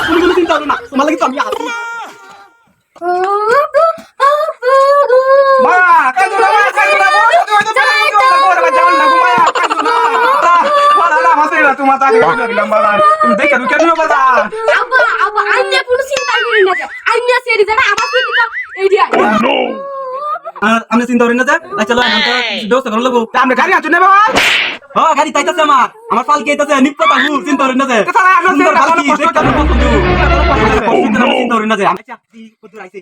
তুমি কোনো চিন্তা করো না, তোমার লাগি তো আমি আছি। আমি চিন্তা করি না যে চলো ব্যবস্থা করে লাগবো। আপনি গাড়ি আনছো নেবো? হ্যাঁ গাড়ি তাইতাছে আমার পালকি আইতাছে নিপ্পা তাহু চিন্তা করি না যে সুন্দর পালকি দেখতে আমি পছন্দ চিন্তা করি না যে আমি চাকরি কত আইছে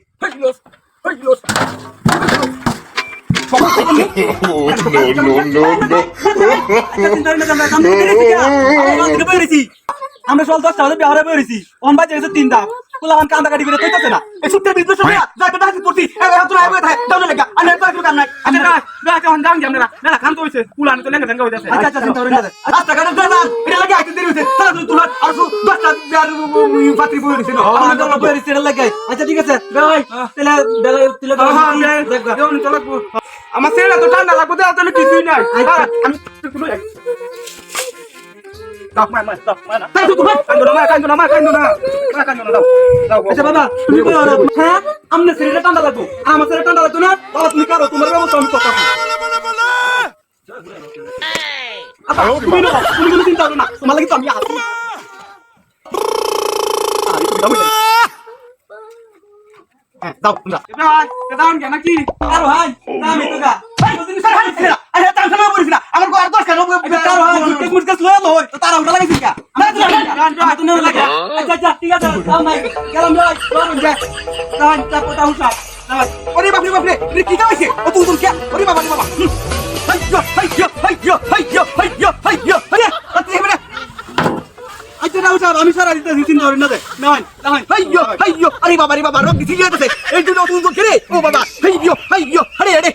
আমরা সল 10টা বাজে বিহারে বেরিয়েছি অন বাজে গেছে 3টা কুলাহান কান্দা কাটি করে কইতাছে না এই সুট্টের বিজনেস হবে যাকে ডাকি করছি এত রাইবে থাকে দাও লাগা আমি তো কাম নাই আচ্ছা না এখন দাম জাম না খান তো হইছে কুলাহান তো লেঙ্গা লেঙ্গা হইতাছে আচ্ছা চিন্তা করেন না রাস্তা ঘাটে দাও না এটা লাগা আইতে দেরি হইছে তারা তুই আর 10টা বিহার পাত্রী বই দিছিল আমার তো বই দিছিল লাগাই আচ্ছা ঠিক আছে ভাই তাহলে তুলে দাও দেও নি তো লাগবো আমার ছেলে তো ঠান্ডা লাগবে দাও তাহলে কিছুই নাই আমি কোনো দাও মা না তাই তো কান্দো না দাও আচ্ছা বাবা তুমি কই আর হ্যাঁ আমনে শরীরে ঠান্ডা লাগবো আমার শরীরে ঠান্ডা লাগতো না বাবা তুমি করো তোমার ব্যবস্থা আমি করতে তুমি কোনো চিন্তা করো না তোমার লাগি তো আমি আছি দাও ভাই দাও কেন কি আর ভাই আমি তো গা তুমি স্যার হাই ছেড়া আরে টেনশন না করিস না আমার কো আর 10 কেন তার ভাই মুটকেস লয়ে লই তো তার উঠা লাগাইছিস কা আমি তো না লাগা আচ্ছা ঠিক আছে দাও নাই গেলাম যাই করুন যা দাও তাপটা উঠা ওরে বাপ রে তুমি কি কইছিস ও তুই কে ওরে বাবা হাইয়ো আচ্ছা এবারে আচ্ছা রাউ সাহেব আমি সারা দিতে চিন্তা করেন না দে নাই হাইয়ো আরে বাবা রোগ দিছি যেতেছে এই দুটো তুই তো কে রে ও বাবা হাইয়ো আরে